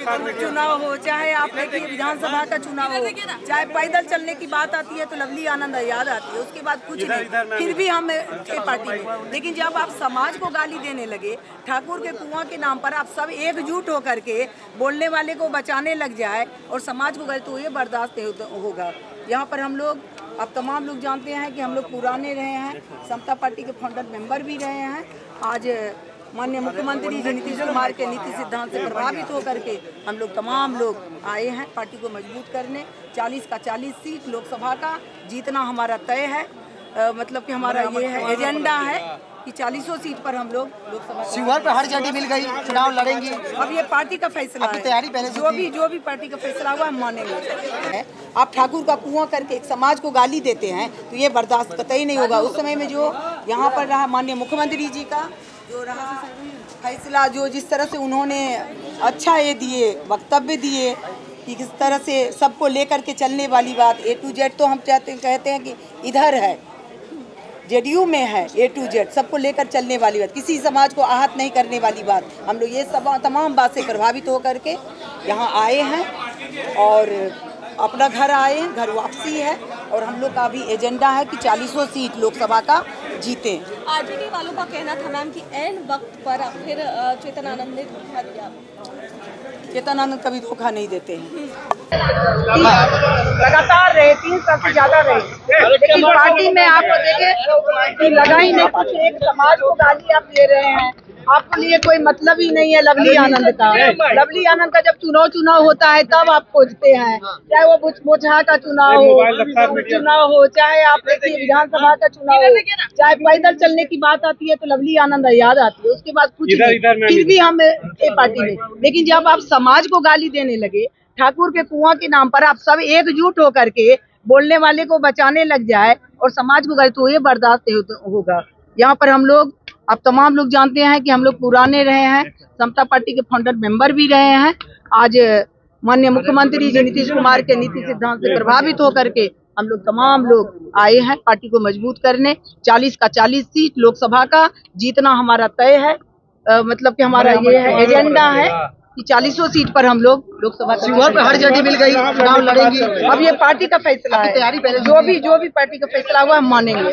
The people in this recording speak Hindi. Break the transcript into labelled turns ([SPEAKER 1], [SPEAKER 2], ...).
[SPEAKER 1] चुनाव हो, चाहे आप देखिए विधानसभा का चुनाव हो, चाहे पैदल चलने की बात आती है तो लवली आनंद याद आती है, उसके बाद कुछ नहीं, फिर भी हम थे पार्टी में। लेकिन जब आप समाज को गाली देने लगे, ठाकुर के कुआं के नाम पर आप सब एकजुट होकर के बोलने वाले को बचाने लग जाए और समाज को गए, तो ये बर्दाश्त नहीं होगा। यहाँ पर हम लोग, अब तमाम लोग जानते हैं कि हम लोग पुराने रहे हैं, समता पार्टी के फाउंडर मेंबर भी रहे हैं। आज माननीय मुख्यमंत्री जी नीतीश कुमार के नीति सिद्धांत से प्रभावित होकर के हम लोग तमाम लोग आए हैं पार्टी को मजबूत करने। 40 का 40 सीट लोकसभा का जीतना हमारा तय है। मतलब कि हमारा ये है एजेंडा है कि 40 सीट पर हम लोग लोकसभा
[SPEAKER 2] शिवहर पर हर जगह मिल गई, चुनाव लड़ेंगे।
[SPEAKER 1] अब ये पार्टी का फैसला है,
[SPEAKER 2] तैयारी पहले
[SPEAKER 1] जो भी पार्टी का फैसला हुआ हम मानेंगे। आप ठाकुर का कुआं करके एक समाज को गाली देते हैं तो ये बर्दाश्त कतई नहीं होगा। उस समय में जो यहाँ पर रहा माननीय मुख्यमंत्री जी का जो रहा फैसला, जो जिस तरह से उन्होंने अच्छा ये दिए, वक्तव्य दिए कि किस तरह से सबको लेकर के चलने वाली बात, A to Z तो हम कहते हैं कि इधर है, JDU में है A to Z, सबको लेकर चलने वाली बात, किसी समाज को आहत नहीं करने वाली बात। हम लोग ये सब तमाम बात से प्रभावित होकर के यहाँ आए हैं और अपना घर आए हैं, घर वापसी है। और हम लोग का भी एजेंडा है कि 40 सीट लोकसभा का जीते।
[SPEAKER 3] आरजेडी वालों का कहना था मैम कि ऐन वक्त पर फिर चेतन आनंद ने धोखा दिया।
[SPEAKER 1] चेतन आनंद कभी धोखा नहीं देते हैं, लगातार रहे, 3 साल से ज्यादा रहे, लेकिन पार्टी में आपको देखे कि लगा ही नहीं कुछ। एक समाज को गाली आप दे रहे हैं, आपको लिए कोई मतलब ही नहीं है लवली आनंद का। लवली आनंद का जब चुनाव होता है तब आप खोजते हैं, चाहे वो बोचहा का चुनाव हो, चाहे आप देखिए विधानसभा का चुनाव हो, चाहे पैदल चलने की बात आती है तो लवली आनंद याद आती है, उसके बाद कुछ नहीं, फिर भी हम थे पार्टी में। लेकिन जब आप समाज को गाली देने लगे, ठाकुर के कुआं के नाम पर आप सब एकजुट होकर के बोलने वाले को बचाने लग जाए और समाज को गए, तो ये बर्दाश्त नहीं होगा। यहाँ पर हम लोग, अब तमाम लोग जानते हैं कि हम लोग पुराने रहे हैं, समता पार्टी के फाउंडर मेंबर भी रहे हैं। आज माननीय मुख्यमंत्री जी नीतीश कुमार के नीति सिद्धांत से प्रभावित होकर के हम लोग तमाम लोग आए हैं पार्टी को मजबूत करने। 40 का 40 सीट लोकसभा का जीतना हमारा तय है। मतलब कि हमारा ये है एजेंडा है कि 40 सीट पर हम लोग लोकसभा
[SPEAKER 2] शिवहर पर हर जगह मिल गई, चुनाव लड़ेंगे।
[SPEAKER 1] अब ये पार्टी का फैसला है,
[SPEAKER 2] तैयारी पहले
[SPEAKER 1] जो भी पार्टी का फैसला हुआ हम मानेंगे।